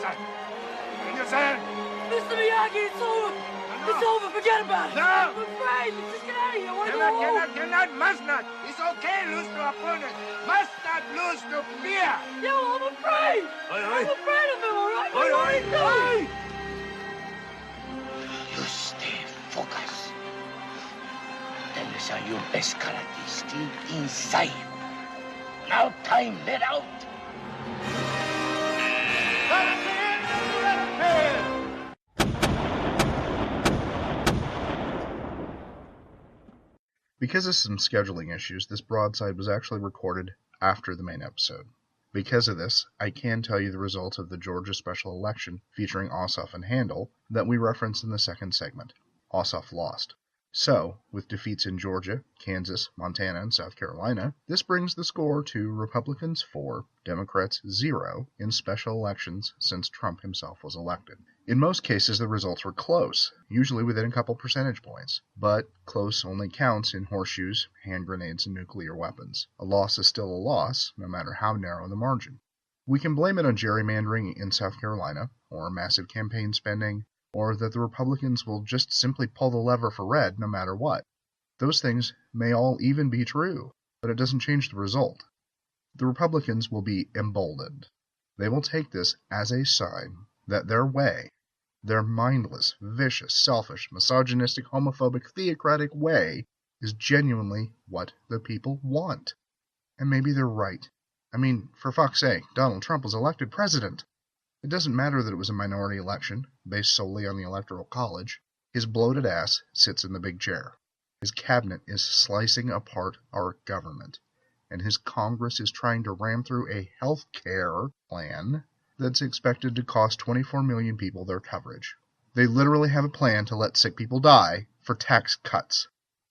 Broadside. Can you say it? Mr. Miyagi, it's over. No. It's over. Forget about it. No. I'm afraid. Let's just get out of here. I want to go home. Cannot, must not. It's okay lose to opponent. Must not lose to fear. Yo, I'm afraid. I'm afraid of him, all right? What do you want to do? You stay focused. Tell us how your best karate is still inside. Now time, let out. Because of some scheduling issues, this broadside was actually recorded after the main episode. Because of this, I can tell you the results of the Georgia special election featuring Ossoff and Handel that we referenced in the second segment. Ossoff lost. So, with defeats in Georgia, Kansas, Montana, and South Carolina, this brings the score to Republicans 4, Democrats 0 in special elections since Trump himself was elected. In most cases, the results were close, usually within a couple percentage points, but close only counts in horseshoes, hand grenades, and nuclear weapons. A loss is still a loss, no matter how narrow the margin. We can blame it on gerrymandering in South Carolina, or massive campaign spending, or that the Republicans will just simply pull the lever for red no matter what. Those things may all even be true, but it doesn't change the result. The Republicans will be emboldened. They will take this as a sign that their way, their mindless, vicious, selfish, misogynistic, homophobic, theocratic way, is genuinely what the people want. And maybe they're right. I mean, for fuck's sake, Donald Trump was elected president. It doesn't matter that it was a minority election, based solely on the Electoral College. His bloated ass sits in the big chair. His cabinet is slicing apart our government. And his Congress is trying to ram through a health care plan that's expected to cost 24 million people their coverage. They literally have a plan to let sick people die for tax cuts.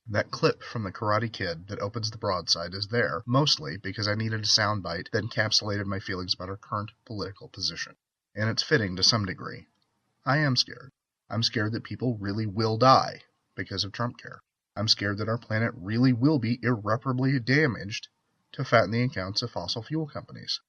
That clip from the Karate Kid that opens the broadside is there, mostly because I needed a soundbite that encapsulated my feelings about our current political position. And it's fitting to some degree. I am scared. I'm scared that people really will die because of Trumpcare. I'm scared that our planet really will be irreparably damaged to fatten the accounts of fossil fuel companies.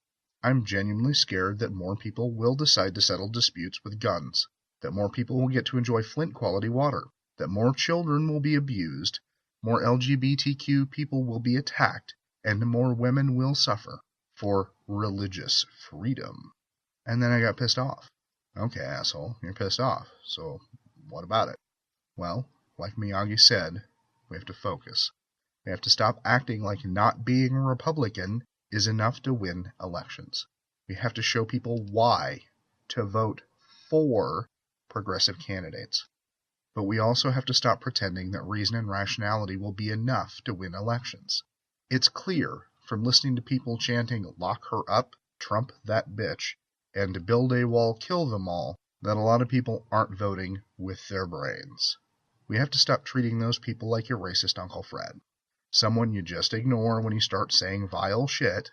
I'm genuinely scared that more people will decide to settle disputes with guns, that more people will get to enjoy Flint-quality water, that more children will be abused, more LGBTQ people will be attacked, and more women will suffer for religious freedom. And then I got pissed off. Okay, asshole, you're pissed off, so what about it? Well, like Miyagi said, we have to focus. We have to stop acting like not being a Republican is enough to win elections. We have to show people why to vote for progressive candidates. But we also have to stop pretending that reason and rationality will be enough to win elections. It's clear from listening to people chanting, "Lock her up, Trump that bitch," and "Build a wall, kill them all," that a lot of people aren't voting with their brains. We have to stop treating those people like your racist Uncle Fred. Someone you just ignore when he starts saying vile shit,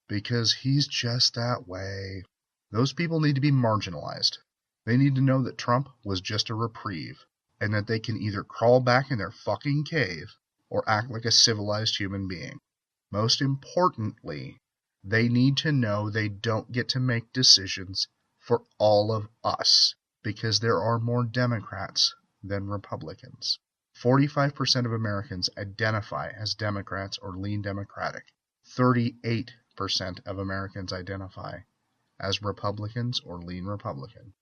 because he's just that way. Those people need to be marginalized. They need to know that Trump was just a reprieve, and that they can either crawl back in their fucking cave or act like a civilized human being. Most importantly, they need to know they don't get to make decisions for all of us, because there are more Democrats than Republicans. 45% of Americans identify as Democrats or lean Democratic. 38% of Americans identify as Republicans or lean Republican.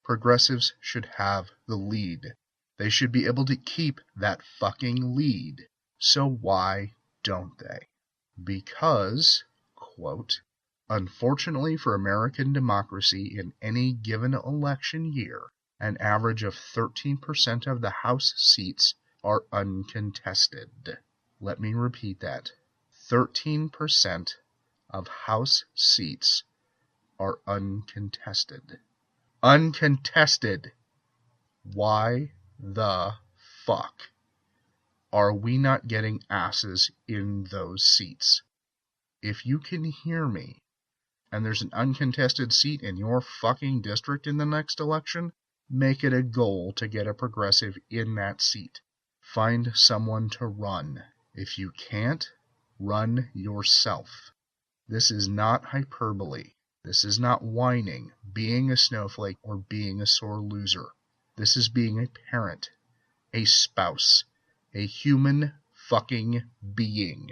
Progressives should have the lead. They should be able to keep that fucking lead. So why don't they? Because, quote, "Unfortunately for American democracy, in any given election year, an average of 13% of the House seats are uncontested." Let me repeat that. 13% of House seats are uncontested. Uncontested! Why the fuck are we not getting asses in those seats? If you can hear me, and there's an uncontested seat in your fucking district in the next election, make it a goal to get a progressive in that seat. Find someone to run. If you can't, run yourself. This is not hyperbole. This is not whining. being a snowflake or being a sore loser. This is being a parent, a spouse, a human fucking being.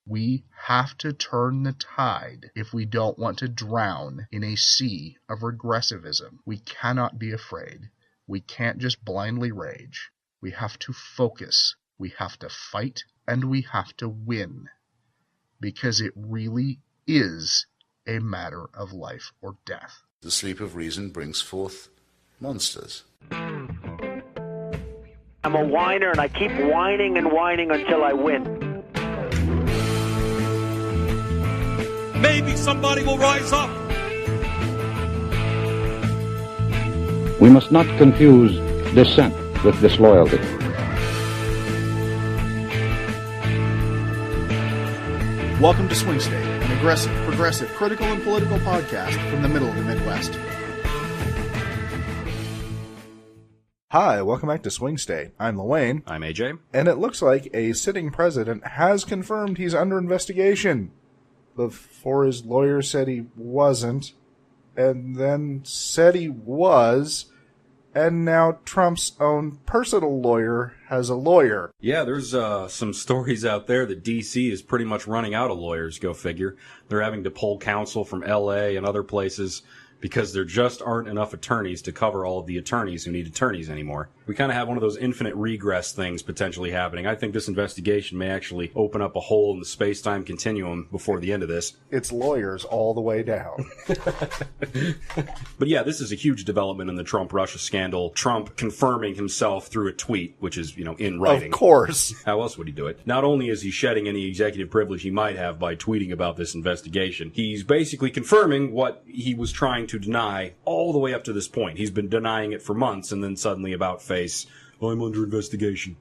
We have to turn the tide if we don't want to drown in a sea of regressivism. We cannot be afraid. We can't just blindly rage. We have to focus. We have to fight, and we have to win. Because it really is a matter of life or death. The sleep of reason brings forth monsters. I'm a whiner, and I keep whining and whining until I win. Maybe somebody will rise up. We must not confuse dissent with disloyalty. Welcome to Swing State, an aggressive, progressive, critical, and political podcast from the middle of the Midwest. Hi, welcome back to Swing State. I'm Lewayne. I'm AJ. And it looks like a sitting president has confirmed he's under investigation. Before his lawyer said he wasn't, and then said he was, and now Trump's own personal lawyer has a lawyer. Yeah, there's some stories out there that D.C. is pretty much running out of lawyers, go figure. They're having to pull counsel from L.A. and other places because there just aren't enough attorneys to cover all of the attorneys who need attorneys anymore. We kind of have one of those infinite regress things potentially happening. I think this investigation may actually open up a hole in the space-time continuum before the end of this. It's lawyers all the way down. But yeah, this is a huge development in the Trump-Russia scandal. Trump confirming himself through a tweet, which is, in writing. Of course. How else would he do it? Not only is he shedding any executive privilege he might have by tweeting about this investigation, he's basically confirming what he was trying to deny all the way up to this point. He's been denying it for months, and then suddenly about face, I'm under investigation.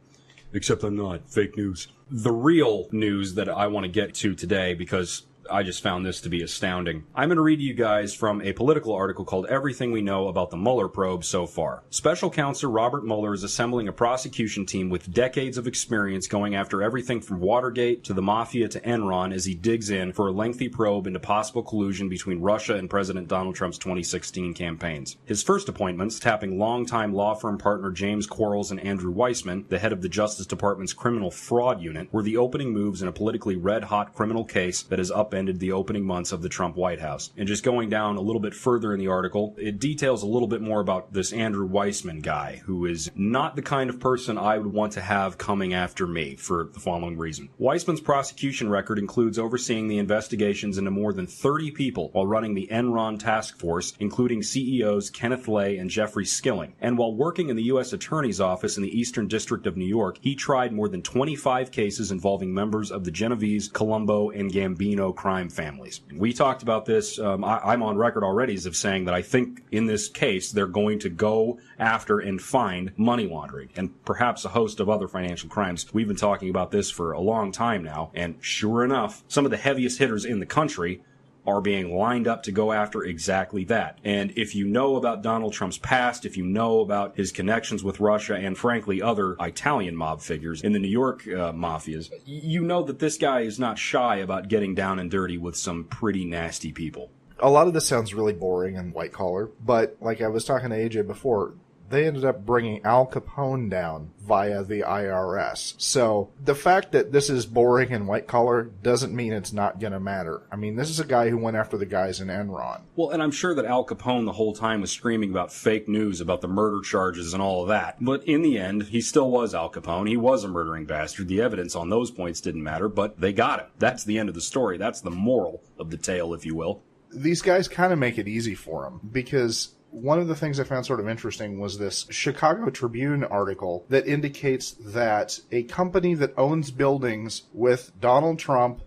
Except I'm not. Fake news. The real news that I want to get to today, because I just found this to be astounding. I'm going to read to you guys from a political article called Everything We Know About the Mueller Probe So Far. Special Counsel Robert Mueller is assembling a prosecution team with decades of experience going after everything from Watergate to the Mafia to Enron as he digs in for a lengthy probe into possible collusion between Russia and President Donald Trump's 2016 campaigns. His first appointments, tapping longtime law firm partner James Quarles and Andrew Weissman, the head of the Justice Department's criminal fraud unit, were the opening moves in a politically red-hot criminal case that has upended the opening months of the Trump White House. And just going down a little bit further in the article, it details a little bit more about this Andrew Weissman guy, who is not the kind of person I would want to have coming after me for the following reason. Weissman's prosecution record includes overseeing the investigations into more than 30 people while running the Enron task force, including CEOs Kenneth Lay and Jeffrey Skilling. And while working in the U.S. Attorney's Office in the Eastern District of New York, he tried more than 25 cases involving members of the Genovese, Colombo, and Gambino crime families. We talked about this. I'm on record already as of saying that I think in this case they're going to go after and find money laundering and perhaps a host of other financial crimes. We've been talking about this for a long time now, and sure enough, some of the heaviest hitters in the country are being lined up to go after exactly that. And if you know about Donald Trump's past, if you know about his connections with Russia and frankly other Italian mob figures in the New York mafias, you know that this guy is not shy about getting down and dirty with some pretty nasty people. A lot of this sounds really boring and white collar, but like I was talking to AJ before, they ended up bringing Al Capone down via the IRS. So the fact that this is boring and white collar doesn't mean it's not going to matter. I mean, this is a guy who went after the guys in Enron. Well, and I'm sure that Al Capone the whole time was screaming about fake news, about the murder charges and all of that. But in the end, he still was Al Capone. He was a murdering bastard. The evidence on those points didn't matter, but they got him. That's the end of the story. That's the moral of the tale, if you will. These guys kind of make it easy for him because one of the things I found sort of interesting was this Chicago Tribune article that indicates that a company that owns buildings with Donald Trump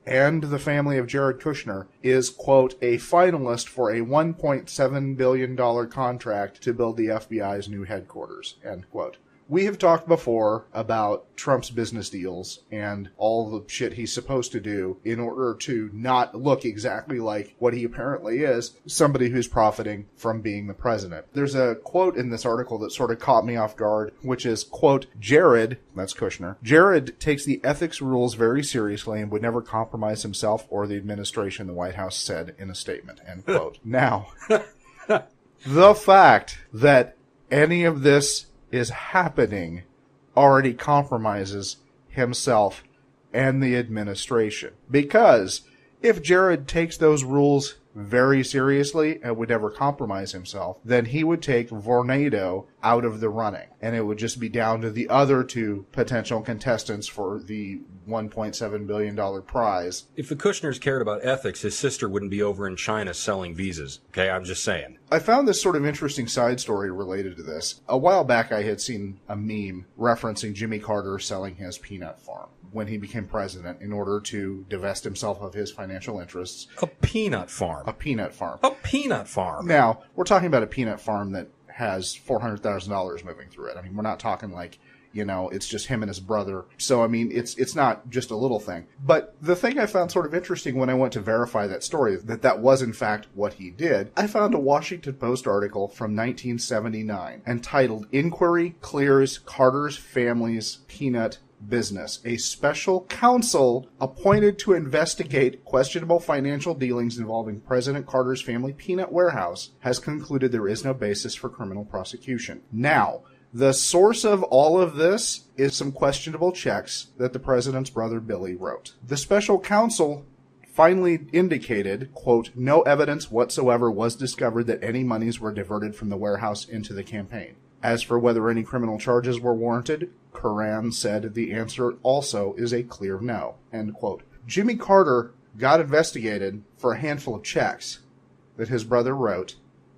and the family of Jared Kushner is, quote, a finalist for a $1.7 billion contract to build the FBI's new headquarters, end quote. We have talked before about Trump's business deals and all the shit he's supposed to do in order to not look exactly like what he apparently is, somebody who's profiting from being the president. There's a quote in this article that sort of caught me off guard, which is, quote, Jared, that's Kushner, Jared takes the ethics rules very seriously and would never compromise himself or the administration, the White House said in a statement, end quote. Now, The fact that any of this is happening already compromises himself and the administration. Because if Jared takes those rules very seriously and would never compromise himself, then he would take Vornado out of the running. And it would just be down to the other two potential contestants for the $1.7 billion prize. If the Kushners cared about ethics, his sister wouldn't be over in China selling visas. Okay, I'm just saying. I found this sort of interesting side story related to this. A while back, I had seen a meme referencing Jimmy Carter selling his peanut farm when he became president in order to divest himself of his financial interests. A peanut farm. A peanut farm. A peanut farm. Now, we're talking about a peanut farm that has $400,000 moving through it. I mean, we're not talking like, you know, it's just him and his brother. So, I mean, it's not just a little thing. But the thing I found sort of interesting when I went to verify that story, that was in fact what he did, I found a Washington Post article from 1979 entitled "Inquiry Clears Carter's Family's Peanut Business. A special counsel appointed to investigate questionable financial dealings involving President Carter's family peanut warehouse has concluded there is no basis for criminal prosecution." Now, the source of all of this is some questionable checks that the president's brother Billy wrote. The special counsel finally indicated, quote, "No evidence whatsoever was discovered that any monies were diverted from the warehouse into the campaign. As for whether any criminal charges were warranted, Curran said the answer also is a clear no," end quote. Jimmy Carter got investigated for a handful of checks that his brother wrote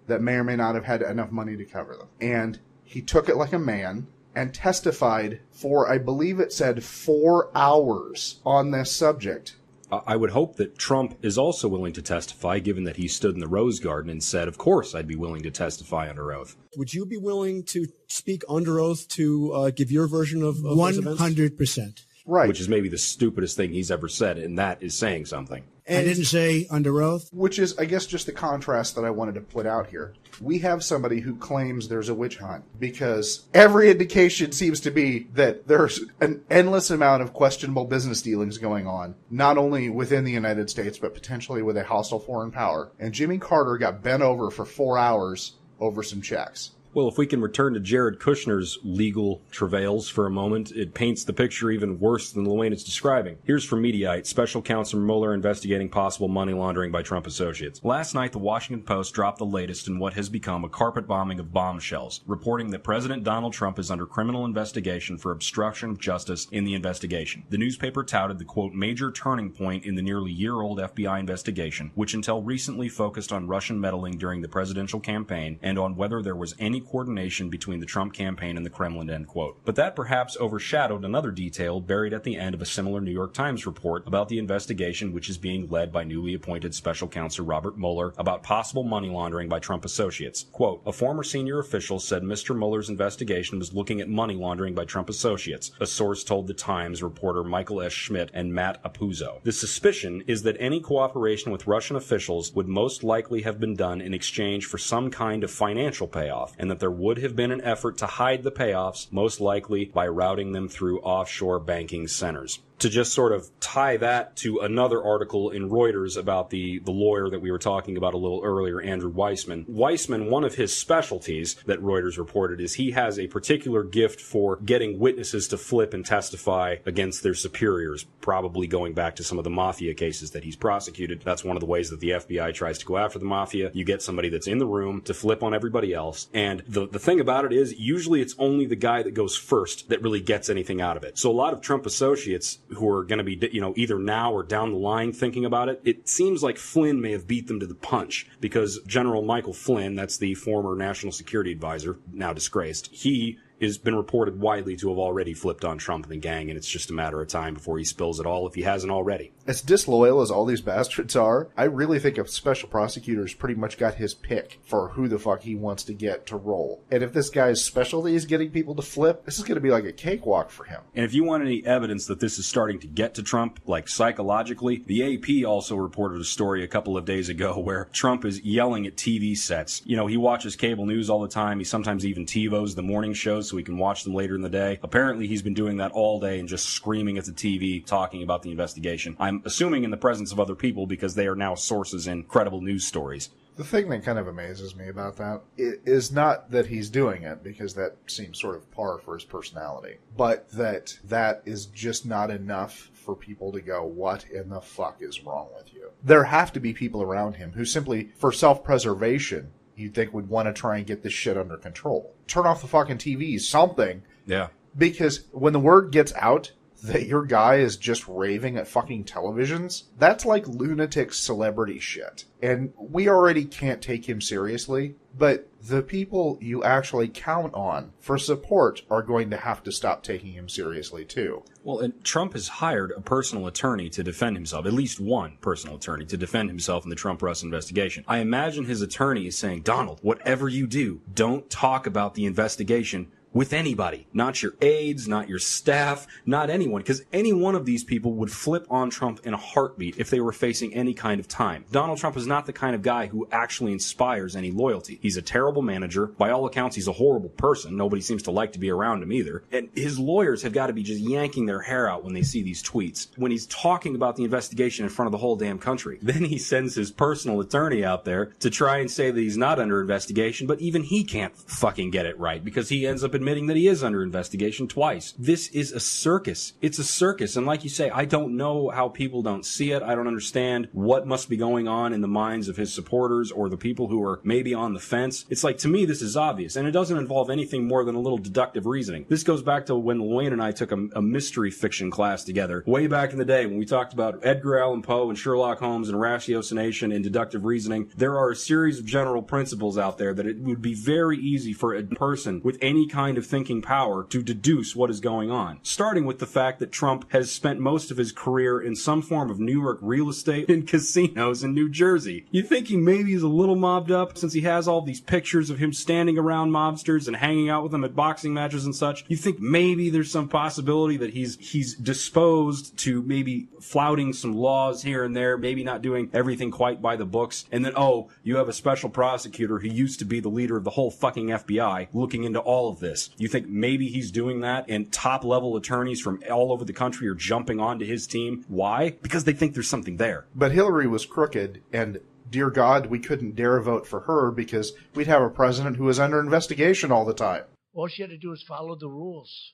that may or may not have had enough money to cover them. And he took it like a man and testified for, I believe it said, 4 hours on this subject. I would hope that Trump is also willing to testify, given that he stood in the Rose Garden and said, of course, I'd be willing to testify under oath. Would you be willing to speak under oath to give your version of those events? 100%. Right. Which is maybe the stupidest thing he's ever said, and that is saying something. I didn't say under oath. Which is, I guess, just the contrast that I wanted to put out here. We have somebody who claims there's a witch hunt because every indication seems to be that there's an endless amount of questionable business dealings going on, not only within the United States, but potentially with a hostile foreign power. And Jimmy Carter got bent over for 4 hours over some checks. Well, if we can return to Jared Kushner's legal travails for a moment, it paints the picture even worse than Lewayne is describing. Here's from Mediaite, Special Counsel Mueller investigating possible money laundering by Trump associates. Last night, the Washington Post dropped the latest in what has become a carpet bombing of bombshells, reporting that President Donald Trump is under criminal investigation for obstruction of justice in the investigation. The newspaper touted the, quote, major turning point in the nearly year-old FBI investigation, which until recently focused on Russian meddling during the presidential campaign and on whether there was any coordination between the Trump campaign and the Kremlin, end quote. But that perhaps overshadowed another detail buried at the end of a similar New York Times report about the investigation which is being led by newly appointed special counsel Robert Mueller about possible money laundering by Trump associates. Quote, a former senior official said Mr. Mueller's investigation was looking at money laundering by Trump associates, a source told the Times reporter Michael S. Schmidt and Matt Apuzzo. The suspicion is that any cooperation with Russian officials would most likely have been done in exchange for some kind of financial payoff, and that there would have been an effort to hide the payoffs, most likely by routing them through offshore banking centers. To just sort of tie that to another article in Reuters about the lawyer that we were talking about a little earlier, Andrew Weissman. Weissman, one of his specialties that Reuters reported is he has a particular gift for getting witnesses to flip and testify against their superiors, probably going back to some of the mafia cases that he's prosecuted. That's one of the ways that the FBI tries to go after the mafia. You get somebody that's in the room to flip on everybody else. And the thing about it is, usually it's only the guy that goes first that really gets anything out of it. So a lot of Trump associates who are going to be, either now or down the line thinking about it, it seems like Flynn may have beat them to the punch, because General Michael Flynn, that's the former national security advisor, now disgraced, he has been reported widely to have already flipped on Trump and the gang, and it's just a matter of time before he spills it all if he hasn't already. As disloyal as all these bastards are, I really think a special prosecutor's pretty much got his pick for who the fuck he wants to get to roll. And if this guy's specialty is getting people to flip, this is going to be like a cakewalk for him. And if you want any evidence that this is starting to get to Trump, like psychologically, the AP also reported a story a couple of days ago where Trump is yelling at TV sets. He watches cable news all the time. He sometimes even TiVos the morning shows so he can watch them later in the day. Apparently, he's been doing that all day and just screaming at the TV, talking about the investigation. I'm assuming in the presence of other people because they are now sources in credible news stories. The thing that kind of amazes me about that is not that he's doing it, because that seems sort of par for his personality, but that is just not enough for people to go, what in the fuck is wrong with you? There have to be people around him who simply, for self-preservation, you'd think would want to try and get this shit under control. Turn off the fucking TV, something. Yeah. Because when the word gets out that your guy is just raving at fucking televisions, that's like lunatic celebrity shit. And we already can't take him seriously, but the people you actually count on for support are going to have to stop taking him seriously too. Well, and Trump has hired a personal attorney to defend himself, at least one personal attorney to defend himself in the Trump-Russia investigation. I imagine his attorney is saying, Donald, whatever you do, don't talk about the investigation with anybody. Not your aides, not your staff, not anyone. Because any one of these people would flip on Trump in a heartbeat if they were facing any kind of time. Donald Trump is not the kind of guy who actually inspires any loyalty. He's a terrible manager. By all accounts, he's a horrible person. Nobody seems to like to be around him either. And his lawyers have got to be just yanking their hair out when they see these tweets. When he's talking about the investigation in front of the whole damn country. Then he sends his personal attorney out there to try and say that he's not under investigation, but even he can't fucking get it right because he ends up admitting that he is under investigation twice. This is a circus. It's a circus. And like you say, I don't know how people don't see it. I don't understand what must be going on in the minds of his supporters or the people who are maybe on the fence. It's like, to me, this is obvious. And it doesn't involve anything more than a little deductive reasoning. This goes back to when Lewayne and I took a mystery fiction class together way back in the day when we talked about Edgar Allan Poe and Sherlock Holmes and ratiocination and deductive reasoning. There are a series of general principles out there that it would be very easy for a person with any kind of thinking power to deduce what is going on. Starting with the fact that Trump has spent most of his career in some form of New York real estate and casinos in New Jersey. You think he maybe is a little mobbed up since he has all these pictures of him standing around mobsters and hanging out with them at boxing matches and such? You think maybe there's some possibility that he's disposed to maybe flouting some laws here and there, maybe not doing everything quite by the books, and then, oh, you have a special prosecutor who used to be the leader of the whole fucking FBI looking into all of this. You think maybe he's doing that and top-level attorneys from all over the country are jumping onto his team? Why? Because they think there's something there. But Hillary was crooked, and dear God, we couldn't dare vote for her because we'd have a president who was under investigation all the time. All she had to do is follow the rules.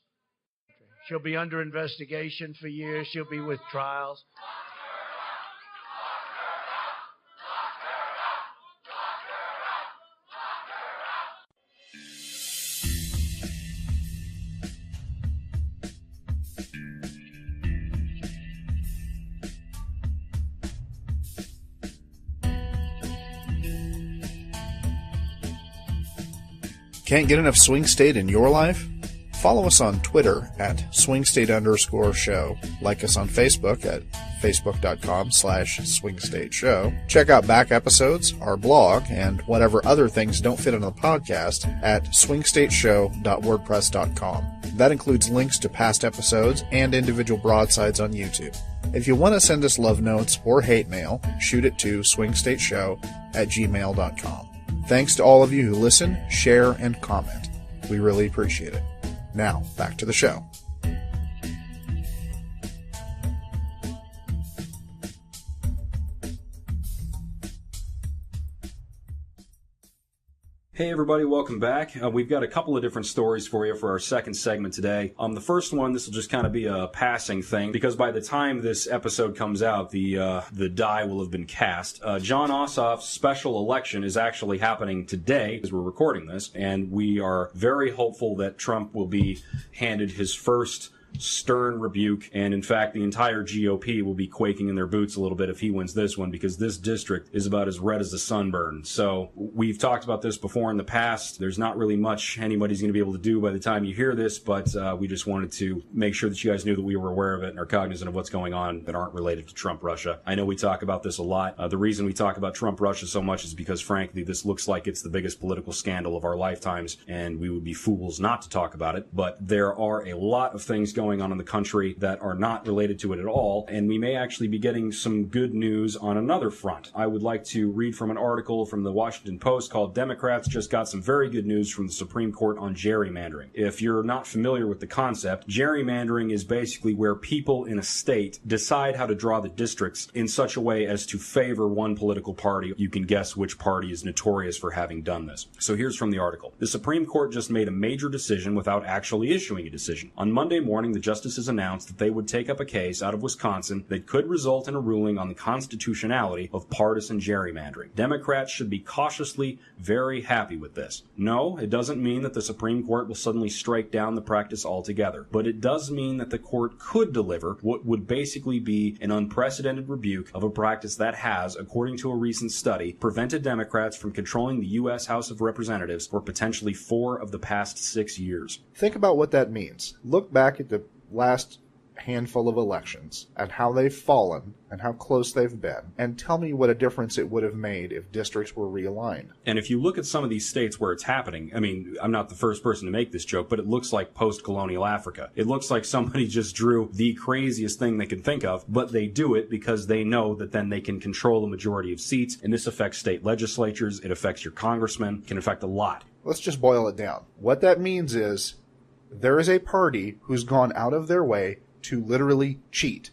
She'll be under investigation for years. She'll be with trials. Can't get enough Swing State in your life? Follow us on Twitter at swingstate_show. Like us on Facebook at facebook.com/swingstateshow. Check out back episodes, our blog, and whatever other things don't fit on the podcast at swingstateshow.wordpress.com. That includes links to past episodes and individual broadsides on YouTube. If you want to send us love notes or hate mail, shoot it to swingstateshow@gmail.com. Thanks to all of you who listen, share, and comment. We really appreciate it. Now, back to the show. Hey everybody, welcome back. We've got a couple of different stories for you for our second segment today. The first one, this will just kind of be a passing thing, because by the time this episode comes out, the die will have been cast. Jon Ossoff's special election is actually happening today as we're recording this, and we are very hopeful that Trump will be handed his first stern rebuke, and in fact the entire GOP will be quaking in their boots a little bit if he wins this one, because this district is about as red as a sunburn. So we've talked about this before in the past. There's not really much anybody's going to be able to do by the time you hear this, but we just wanted to make sure that you guys knew that we were aware of it and are cognizant of what's going on that aren't related to Trump-Russia. I know we talk about this a lot. The reason we talk about Trump-Russia so much is because, frankly, this looks like it's the biggest political scandal of our lifetimes, and we would be fools not to talk about it. But there are a lot of things going going on in the country that are not related to it at all, and we may actually be getting some good news on another front. I would like to read from an article from the Washington Post called "Democrats Just Got Some Very Good News from the Supreme Court on Gerrymandering." If you're not familiar with the concept, gerrymandering is basically where people in a state decide how to draw the districts in such a way as to favor one political party. You can guess which party is notorious for having done this. So here's from the article. The Supreme Court just made a major decision without actually issuing a decision. On Monday morning, the justices announced that they would take up a case out of Wisconsin that could result in a ruling on the constitutionality of partisan gerrymandering. Democrats should be cautiously very happy with this. No, it doesn't mean that the Supreme Court will suddenly strike down the practice altogether, but it does mean that the court could deliver what would basically be an unprecedented rebuke of a practice that has, according to a recent study, prevented Democrats from controlling the U.S. House of Representatives for potentially 4 of the past 6 years. Think about what that means. Look back at the last handful of elections and how they've fallen and how close they've been, and tell me what a difference it would have made if districts were realigned. And if you look at some of these states where it's happening, I mean, I'm not the first person to make this joke, but it looks like post-colonial Africa. It looks like somebody just drew the craziest thing they can think of, but they do it because they know that then they can control the majority of seats, and this affects state legislatures, it affects your congressmen, can affect a lot. Let's just boil it down. What that means is there is a party who's gone out of their way to literally cheat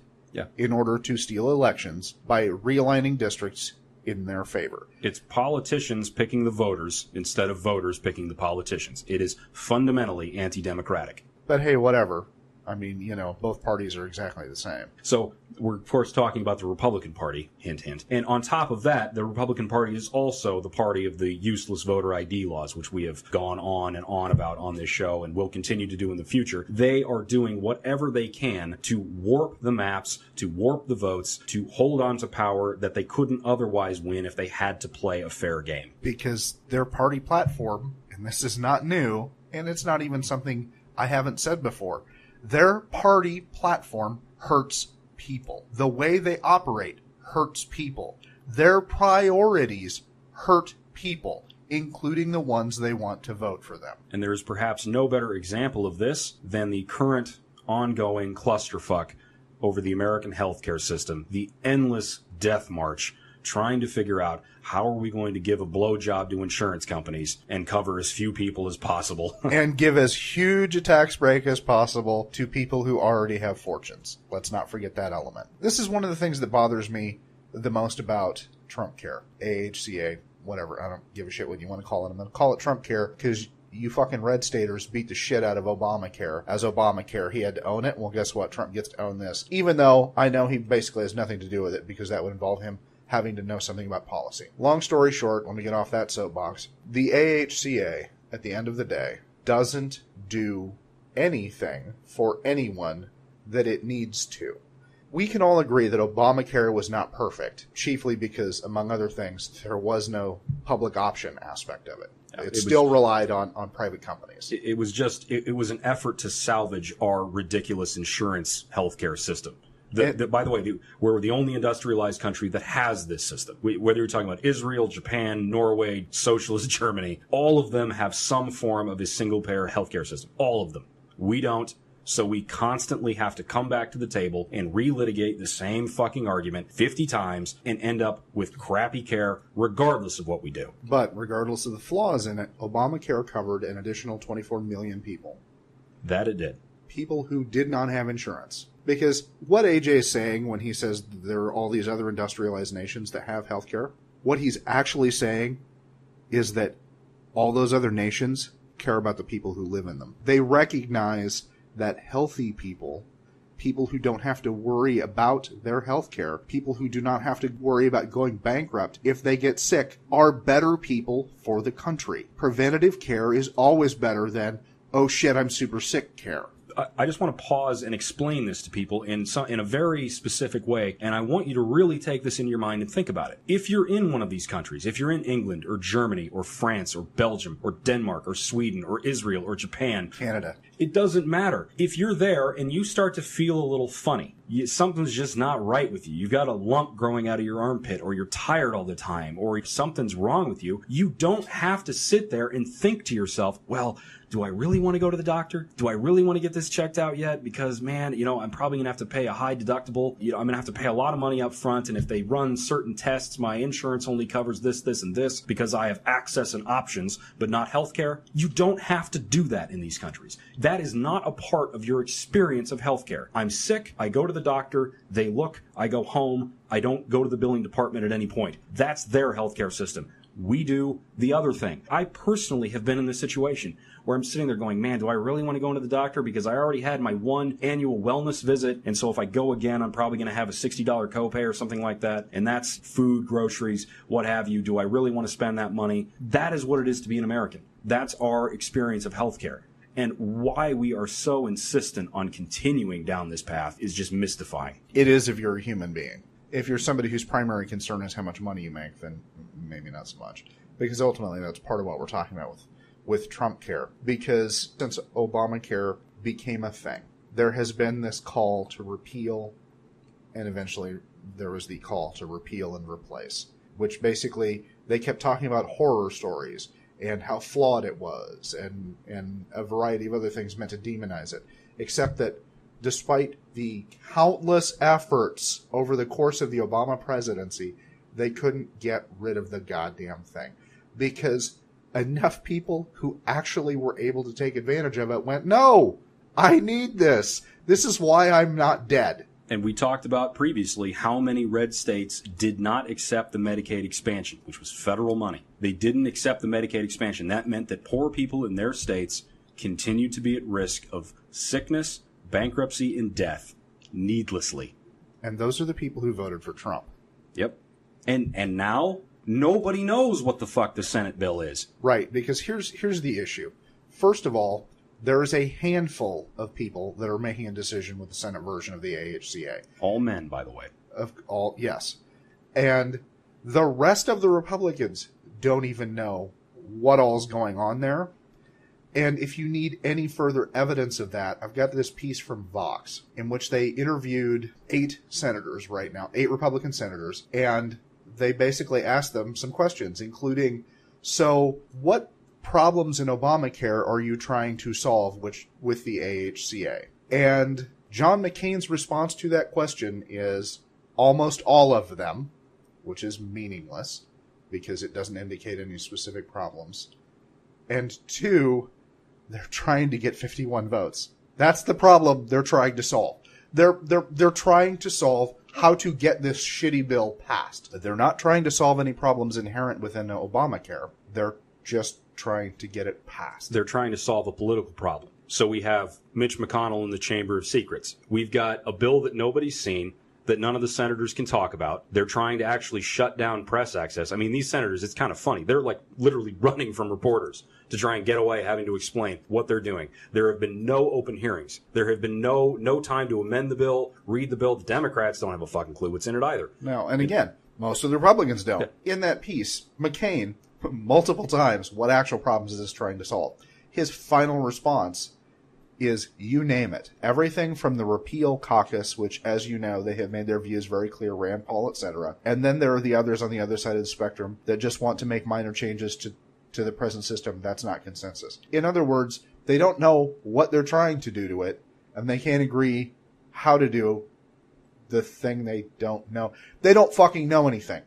in order to steal elections by realigning districts in their favor. It's politicians picking the voters instead of voters picking the politicians. It is fundamentally anti-democratic. But hey, whatever. I mean, you know, both parties are exactly the same. So we're, of course, talking about the Republican Party, hint, hint. And on top of that, the Republican Party is also the party of the useless voter ID laws, which we have gone on and on about on this show and will continue to do in the future. They are doing whatever they can to warp the maps, to warp the votes, to hold on to power that they couldn't otherwise win if they had to play a fair game. Because their party platform, and this is not new, and it's not even something I haven't said before, their party platform hurts people. The way they operate hurts people. Their priorities hurt people, including the ones they want to vote for them. And there is perhaps no better example of this than the current ongoing clusterfuck over the American healthcare system, the endless death march trying to figure out how are we going to give a blowjob to insurance companies and cover as few people as possible. And give as huge a tax break as possible to people who already have fortunes. Let's not forget that element. This is one of the things that bothers me the most about Trumpcare, AHCA, whatever. I don't give a shit what you want to call it. I'm going to call it Trumpcare because you fucking red staters beat the shit out of Obamacare. As Obamacare, he had to own it. Well, guess what? Trump gets to own this. Even though I know he basically has nothing to do with it because that would involve him having to know something about policy. Long story short, let me get off that soapbox. The AHCA, at the end of the day, doesn't do anything for anyone that it needs to. We can all agree that Obamacare was not perfect, chiefly because, among other things, there was no public option aspect of it. It still relied on private companies. It was an effort to salvage our ridiculous insurance healthcare system. By the way, we're the only industrialized country that has this system. Whether you're talking about Israel, Japan, Norway, socialist Germany, all of them have some form of a single-payer healthcare system. All of them. We don't. So we constantly have to come back to the table and relitigate the same fucking argument 50 times and end up with crappy care regardless of what we do. But regardless of the flaws in it, Obamacare covered an additional 24 million people. That it did. People who did not have insurance. Because what AJ is saying when he says there are all these other industrialized nations that have healthcare, what he's actually saying is that all those other nations care about the people who live in them. They recognize that healthy people, people who don't have to worry about their healthcare, people who do not have to worry about going bankrupt if they get sick, are better people for the country. Preventative care is always better than, oh shit, I'm super sick care. I just want to pause and explain this to people in a very specific way, and I want you to really take this into your mind and think about it. If you're in one of these countries, if you're in England or Germany or France or Belgium or Denmark or Sweden or Israel or Japan, Canada, it doesn't matter. If you're there and you start to feel a little funny, something's just not right with you. You've got a lump growing out of your armpit, or you're tired all the time, or if something's wrong with you, you don't have to sit there and think to yourself, well, do I really want to go to the doctor? Do I really want to get this checked out yet? Because, man, I'm probably going to have to pay a high deductible. I'm going to have to pay a lot of money up front. And if they run certain tests, my insurance only covers this, this, and this because I have access and options, but not healthcare. You don't have to do that in these countries. That is not a part of your experience of healthcare. I'm sick. I go to the doctor. They look. I go home. I don't go to the billing department at any point. That's their healthcare system. We do the other thing. I personally have been in this situation where I'm sitting there going, man, do I really want to go into the doctor? Because I already had my one annual wellness visit. And so if I go again, I'm probably going to have a $60 copay or something like that. And that's food, groceries, what have you. Do I really want to spend that money? That is what it is to be an American. That's our experience of healthcare. And why we are so insistent on continuing down this path is just mystifying. It is if you're a human being. If you're somebody whose primary concern is how much money you make, then maybe not so much. Because ultimately that's part of what we're talking about with Trumpcare. Because since Obamacare became a thing, there has been this call to repeal, and eventually there was the call to repeal and replace, which basically they kept talking about horror stories and how flawed it was and a variety of other things meant to demonize it. Except that despite the countless efforts over the course of the Obama presidency, they couldn't get rid of the goddamn thing. Because enough people who actually were able to take advantage of it went, no, I need this. This is why I'm not dead. And we talked about previously how many red states did not accept the Medicaid expansion, which was federal money. They didn't accept the Medicaid expansion. That meant that poor people in their states continued to be at risk of sickness, bankruptcy, and death needlessly. And those are the people who voted for Trump. Yep. And now nobody knows what the fuck the Senate bill is. Right, because here's the issue. First of all, there is a handful of people that are making a decision with the Senate version of the AHCA. All men, by the way. Yes. And the rest of the Republicans don't even know what all's going on there. And if you need any further evidence of that, I've got this piece from Vox in which they interviewed 8 senators right now, 8 Republican senators, and they basically asked them some questions, including, so what problems in Obamacare are you trying to solve with the AHCA? And John McCain's response to that question is almost all of them, which is meaningless because it doesn't indicate any specific problems. And 2, they're trying to get 51 votes. That's the problem they're trying to solve. They're trying to solve how to get this shitty bill passed. They're not trying to solve any problems inherent within Obamacare. They're just trying to get it passed. They're trying to solve a political problem. So we have Mitch McConnell in the Chamber of Secrets. We've got a bill that nobody's seen, that none of the senators can talk about. They're trying to actually shut down press access. I mean, these senators, it's kind of funny. They're like literally running from reporters to try and get away having to explain what they're doing. There have been no open hearings. There have been no time to amend the bill, read the bill. The Democrats don't have a fucking clue what's in it either. No, and again, most of the Republicans don't. Yeah. In that piece, McCain, multiple times, what actual problems is this trying to solve? His final response is, you name it. Everything from the repeal caucus, which, as you know, they have made their views very clear, Rand Paul, etc. And then there are the others on the other side of the spectrum that just want to make minor changes to the present system. That's not consensus. In other words, they don't know what they're trying to do to it, and they can't agree how to do the thing they don't know. They don't fucking know anything.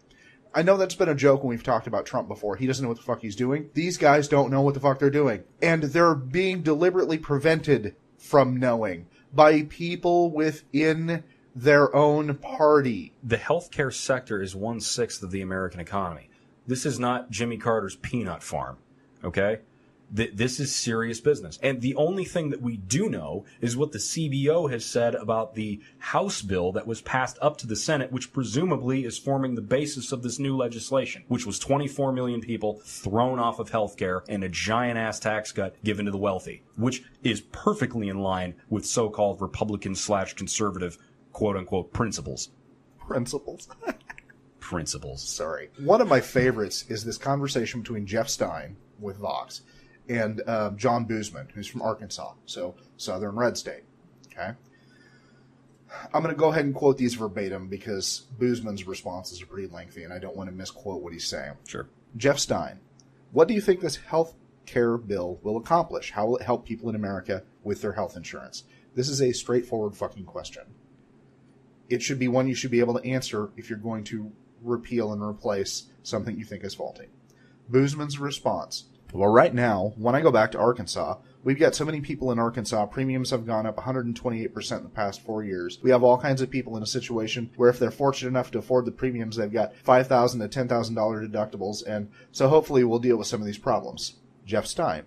I know that's been a joke when we've talked about Trump before. He doesn't know what the fuck he's doing. These guys don't know what the fuck they're doing. And they're being deliberately prevented from knowing by people within their own party. The healthcare sector is 1/6 of the American economy. This is not Jimmy Carter's peanut farm, okay? This is serious business. And the only thing that we do know is what the CBO has said about the House bill that was passed up to the Senate, which presumably is forming the basis of this new legislation, which was 24 million people thrown off of healthcare and a giant-ass tax cut given to the wealthy, which is perfectly in line with so-called Republican/conservative, quote-unquote, principles. Principles. Sorry. One of my favorites is this conversation between Jeff Stein with Vox and John Boozman, who's from Arkansas, so Southern Red State. Okay, I'm going to go ahead and quote these verbatim because Boozman's responses are pretty lengthy, and I don't want to misquote what he's saying. Sure. Jeff Stein, what do you think this Care bill will accomplish? How will it help people in America with their health insurance? This is a straightforward fucking question. It should be one you should be able to answer if you're going to repeal and replace something you think is faulty. Boozman's response. Well, right now, when I go back to Arkansas, we've got so many people in Arkansas, premiums have gone up 128% in the past 4 years. We have all kinds of people in a situation where if they're fortunate enough to afford the premiums, they've got $5,000 to $10,000 deductibles, and so hopefully we'll deal with some of these problems. Jeff Stein.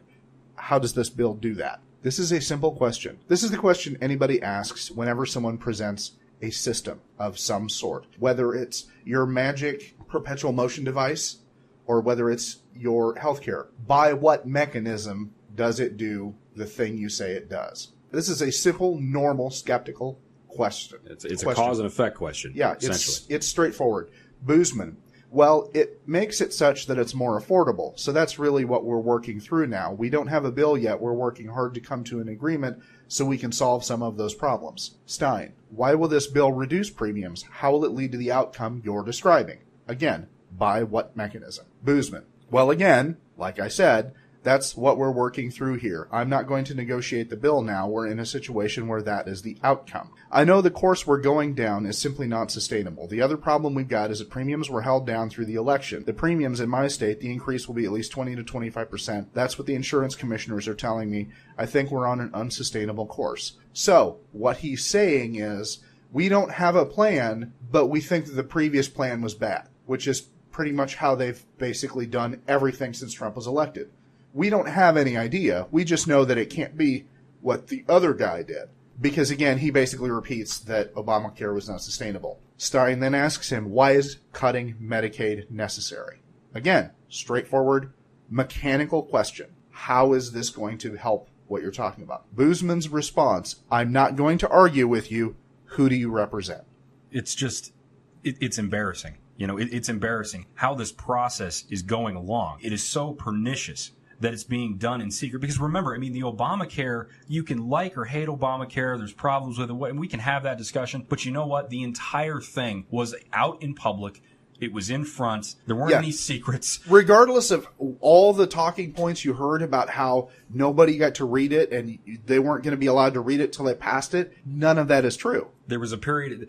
How does this bill do that? This is a simple question. This is the question anybody asks whenever someone presents a system of some sort, whether it's your magic perpetual motion device or whether it's your healthcare. By what mechanism does it do the thing you say it does? This is a simple, normal, skeptical question. It's a cause and effect question. Yeah, it's straightforward. Boozman. Well, it makes it such that it's more affordable. So that's really what we're working through now. We don't have a bill yet. We're working hard to come to an agreement so we can solve some of those problems. Stein. Why will this bill reduce premiums? How will it lead to the outcome you're describing? Again, by what mechanism? Boozman. Well, again, like I said, that's what we're working through here. I'm not going to negotiate the bill now. We're in a situation where that is the outcome. I know the course we're going down is simply not sustainable. The other problem we've got is that premiums were held down through the election. The premiums in my state, the increase will be at least 20 to 25%. That's what the insurance commissioners are telling me. I think we're on an unsustainable course. So what he's saying is we don't have a plan, but we think that the previous plan was bad, which is pretty much how they've basically done everything since Trump was elected. We don't have any idea. We just know that it can't be what the other guy did. Because, again, he basically repeats that Obamacare was not sustainable. Stein then asks him, why is cutting Medicaid necessary? Again, straightforward, mechanical question. How is this going to help what you're talking about? Boozman's response, I'm not going to argue with you. Who do you represent? It's just, it's embarrassing. You know, it's embarrassing how this process is going along. It is so pernicious that it's being done in secret. Because remember, I mean, the Obamacare, you can like or hate Obamacare. There's problems with it. And we can have that discussion. But you know what? The entire thing was out in public. It was in front. There weren't any secrets. Regardless of all the talking points you heard about how nobody got to read it and they weren't going to be allowed to read it till they passed it, none of that is true. There was a period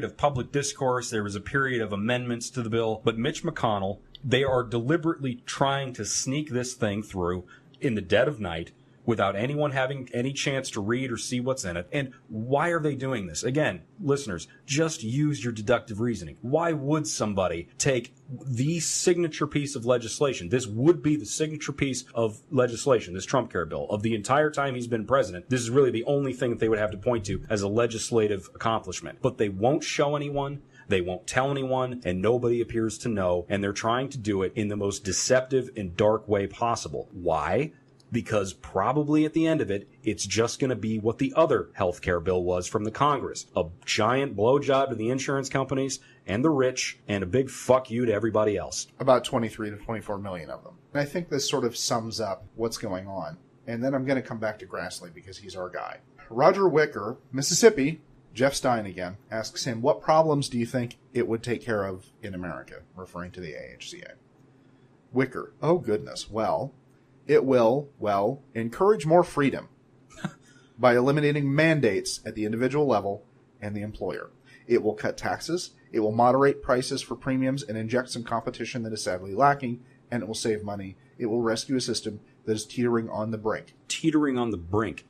of public discourse. There was a period of amendments to the bill. But Mitch McConnell, they are deliberately trying to sneak this thing through in the dead of night without anyone having any chance to read or see what's in it. And why are they doing this? Again, listeners, just use your deductive reasoning. Why would somebody take the signature piece of legislation? This would be the signature piece of legislation, this Trumpcare bill. Of the entire time he's been president, this is really the only thing that they would have to point to as a legislative accomplishment. But they won't show anyone. They won't tell anyone, and nobody appears to know, and they're trying to do it in the most deceptive and dark way possible. Why? Because probably at the end of it, it's just going to be what the other healthcare bill was from the Congress. A giant blowjob to the insurance companies and the rich, and a big fuck you to everybody else. About 23 to 24 million of them. And I think this sort of sums up what's going on. And then I'm going to come back to Grassley because he's our guy. Roger Wicker, Mississippi, Jeff Stein again, asks him, what problems do you think it would take care of in America? Referring to the AHCA. Wicker, oh goodness, well, it will, encourage more freedom by eliminating mandates at the individual level and the employer. It will cut taxes, it will moderate prices for premiums and inject some competition that is sadly lacking, and it will save money. It will rescue a system that is teetering on the brink. Teetering on the brink.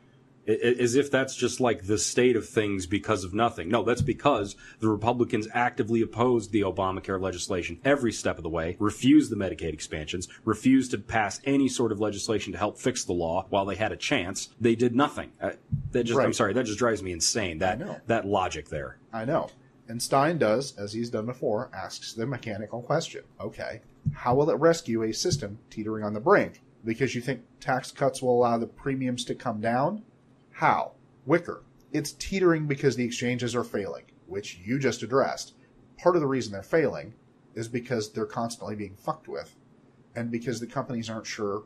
As if that's just like the state of things because of nothing. No, that's because the Republicans actively opposed the Obamacare legislation every step of the way, refused the Medicaid expansions, refused to pass any sort of legislation to help fix the law while they had a chance. They did nothing. I'm sorry, that just drives me insane, that logic there. I know. And Stein does, as he's done before, asks the mechanical question. Okay, how will it rescue a system teetering on the brink? Because you think tax cuts will allow the premiums to come down? How? Wicker. It's teetering because the exchanges are failing, which you just addressed. Part of the reason they're failing is because they're constantly being fucked with, and because the companies aren't sure,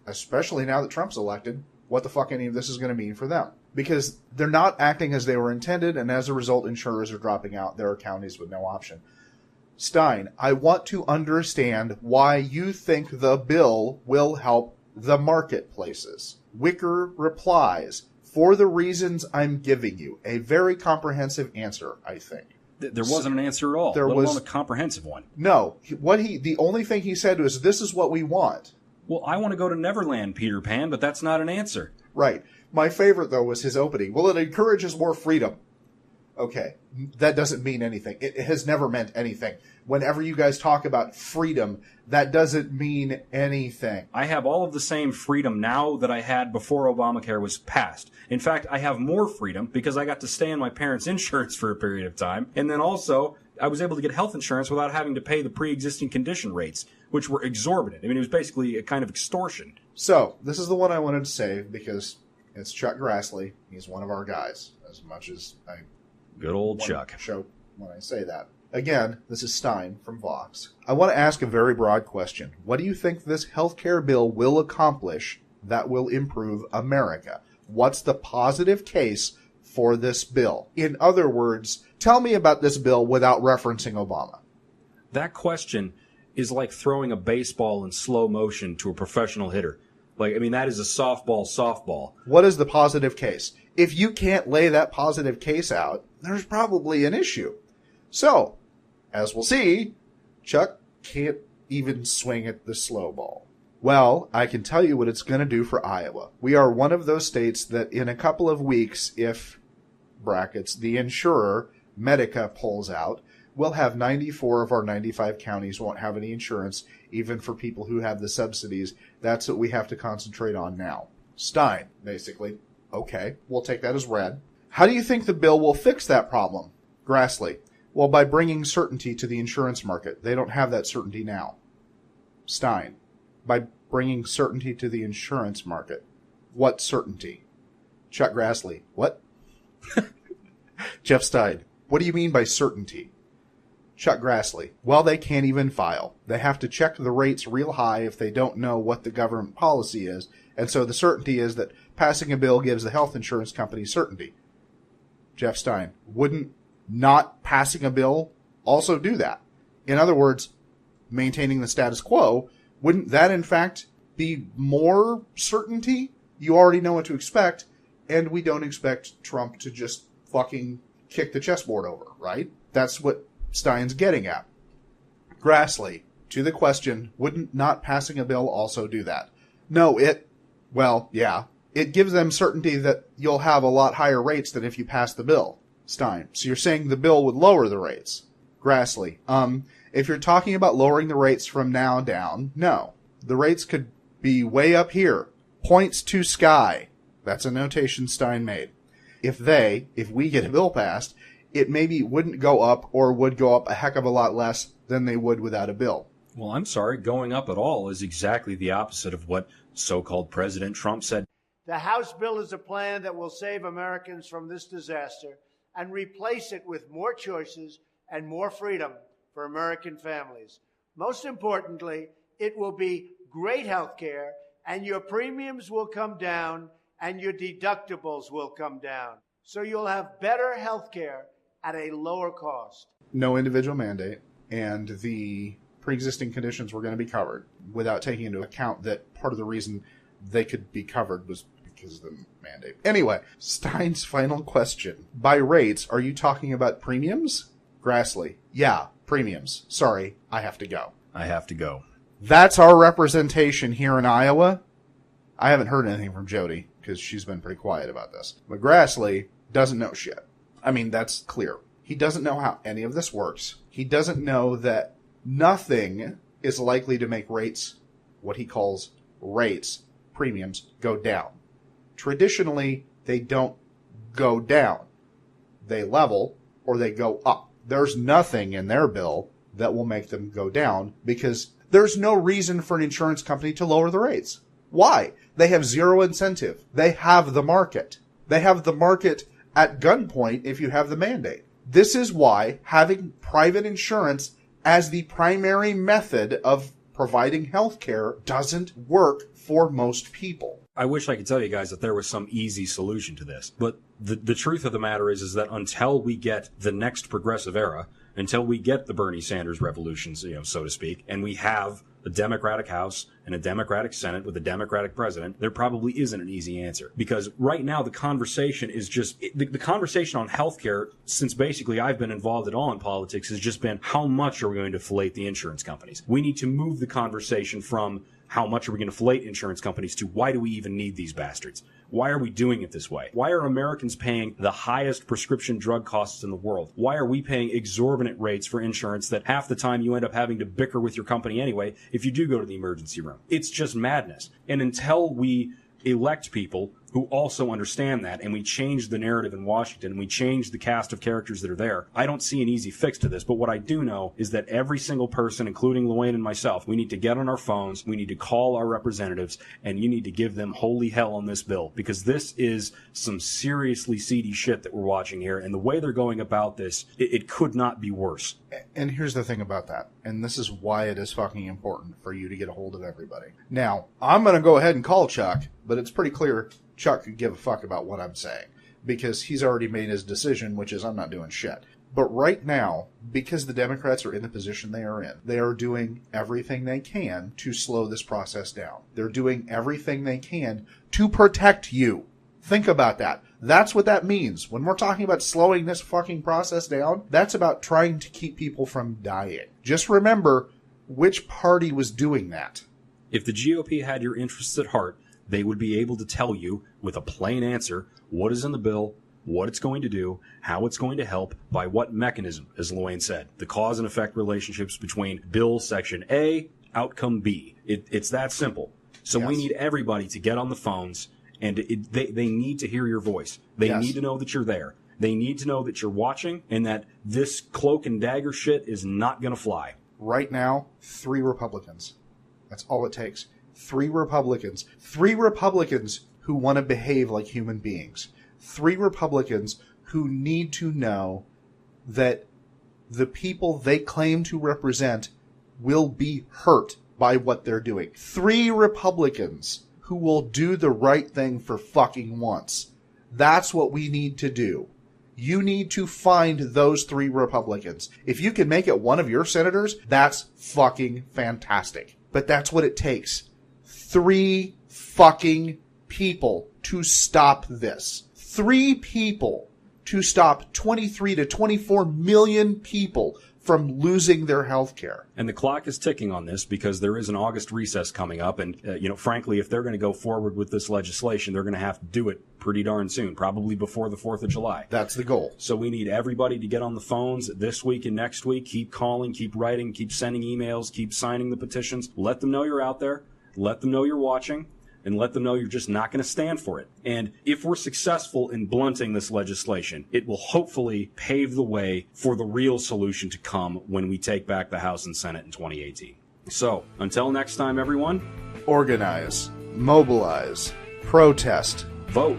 especially now that Trump's elected, what the fuck any of this is going to mean for them. Because they're not acting as they were intended, and as a result, insurers are dropping out. There are counties with no option. Stein, I want to understand why you think the bill will help the marketplaces. Wicker replies, for the reasons I'm giving you. A very comprehensive answer, I think. There wasn't an answer at all, let alone a comprehensive one. No. The only thing he said was, this is what we want. Well, I want to go to Neverland, Peter Pan, but that's not an answer. Right. My favorite, though, was his opening. Well, it encourages more freedom. Okay. That doesn't mean anything. It has never meant anything. Whenever you guys talk about freedom, that doesn't mean anything. I have all of the same freedom now that I had before Obamacare was passed. In fact, I have more freedom because I got to stay on my parents' insurance for a period of time. And then also, I was able to get health insurance without having to pay the pre-existing condition rates, which were exorbitant. I mean, it was basically a kind of extortion. So, this is the one I wanted to save because it's Chuck Grassley. He's one of our guys, as much as I... Good old Chuck. Show when I say that. Again, this is Stein from Vox. I want to ask a very broad question. What do you think this healthcare bill will accomplish that will improve America? What's the positive case for this bill? In other words, tell me about this bill without referencing Obama. That question is like throwing a baseball in slow motion to a professional hitter. That is a softball. What is the positive case? If you can't lay that positive case out, there's probably an issue. So, as we'll see, Chuck can't even swing at the slow ball. Well, I can tell you what it's going to do for Iowa. We are one of those states that in a couple of weeks, if, brackets, the insurer, Medica, pulls out, we'll have 94 of our 95 counties won't have any insurance, even for people who have the subsidies. That's what we have to concentrate on now. Stein, basically. Okay, we'll take that as read. How do you think the bill will fix that problem? Grassley. Well, by bringing certainty to the insurance market. They don't have that certainty now. Stein. By bringing certainty to the insurance market. What certainty? Chuck Grassley. What? Jeff Stein. What do you mean by certainty? Chuck Grassley. Well, they can't even file. They have to check the rates real high if they don't know what the government policy is. And so the certainty is that passing a bill gives the health insurance company certainty. Jeff Stein. Wouldn't not passing a bill also do that? In other words, maintaining the status quo, wouldn't that in fact be more certainty? You already know what to expect, and we don't expect Trump to just fucking kick the chessboard over, right? That's what Stein's getting at. Grassley, to the question, wouldn't not passing a bill also do that? No, it gives them certainty that you'll have a lot higher rates than if you pass the bill. Stein, so you're saying the bill would lower the rates? Grassley, if you're talking about lowering the rates from now down, no. The rates could be way up here. Points to sky. That's a notation Stein made. If we get a bill passed, it maybe wouldn't go up or would go up a heck of a lot less than they would without a bill. Well, I'm sorry, going up at all is exactly the opposite of what so-called President Trump said. The House bill is a plan that will save Americans from this disaster and replace it with more choices and more freedom for American families. Most importantly, it will be great health care, and your premiums will come down and your deductibles will come down. So you'll have better health care at a lower cost. No individual mandate, and the pre-existing conditions were going to be covered without taking into account that part of the reason they could be covered was because of the mandate. Anyway, Stein's final question. By rates, are you talking about premiums? Grassley. Yeah, premiums. Sorry, I have to go. That's our representation here in Iowa. I haven't heard anything from Jody because she's been pretty quiet about this. But Grassley doesn't know shit. I mean, that's clear. He doesn't know how any of this works. He doesn't know that nothing is likely to make rates, what he calls rates, premiums, go down. Traditionally, they don't go down. They level or they go up. There's nothing in their bill that will make them go down because there's no reason for an insurance company to lower the rates. Why? They have zero incentive. They have the market. They have the market at gunpoint if you have the mandate. This is why having private insurance as the primary method of providing health care doesn't work for most people. I wish I could tell you guys that there was some easy solution to this, but the truth of the matter is that until we get the next progressive era, until we get the Bernie Sanders revolutions, so to speak, and we have a Democratic House and a Democratic Senate with a Democratic president, there probably isn't an easy answer. Because right now the conversation is just, the conversation on healthcare, since basically I've been involved at all in politics, has just been how much are we going to fillet the insurance companies? We need to move the conversation from how much are we going to fillet insurance companies to why do we even need these bastards? Why are we doing it this way? Why are Americans paying the highest prescription drug costs in the world? Why are we paying exorbitant rates for insurance that half the time you end up having to bicker with your company anyway if you do go to the emergency room? It's just madness. And until we elect people who also understand that, and we change the narrative in Washington, and we change the cast of characters that are there, I don't see an easy fix to this. But what I do know is that every single person, including Lewayne and myself, we need to get on our phones, we need to call our representatives, and you need to give them holy hell on this bill, because this is some seriously seedy shit that we're watching here, and the way they're going about this, it could not be worse. And here's the thing about that, and this is why it is fucking important for you to get a hold of everybody. Now, I'm going to go ahead and call Chuck, but it's pretty clear Chuck could give a fuck about what I'm saying, because he's already made his decision, which is I'm not doing shit. But right now, because the Democrats are in the position they are in, they are doing everything they can to slow this process down. They're doing everything they can to protect you. Think about that. That's what that means. When we're talking about slowing this fucking process down, that's about trying to keep people from dying. Just remember which party was doing that. If the GOP had your interests at heart, they would be able to tell you with a plain answer what is in the bill, what it's going to do, how it's going to help, by what mechanism, as Lewayne said. The cause and effect relationships between Bill Section A, outcome B. It's that simple. So Yes. we need everybody to get on the phones, and they need to hear your voice. They Yes. need to know that you're there. They need to know that you're watching and that this cloak and dagger shit is not going to fly. Right now, 3 Republicans. That's all it takes. 3 Republicans. 3 Republicans who want to behave like human beings. 3 Republicans who need to know that the people they claim to represent will be hurt by what they're doing. 3 Republicans who will do the right thing for fucking once. That's what we need to do. You need to find those 3 Republicans. If you can make it one of your senators, that's fucking fantastic. But that's what it takes. 3 fucking people to stop this. 3 people to stop 23 to 24 million people from losing their health care. And the clock is ticking on this because there is an August recess coming up. And, frankly, if they're going to go forward with this legislation, they're going to have to do it pretty darn soon, probably before the 4th of July. That's the goal. So we need everybody to get on the phones this week and next week. Keep calling, keep writing, keep sending emails, keep signing the petitions. Let them know you're out there. Let them know you're watching. And let them know you're just not going to stand for it. And if we're successful in blunting this legislation, it will hopefully pave the way for the real solution to come when we take back the House and Senate in 2018. So, until next time, everyone, organize, mobilize, protest, vote.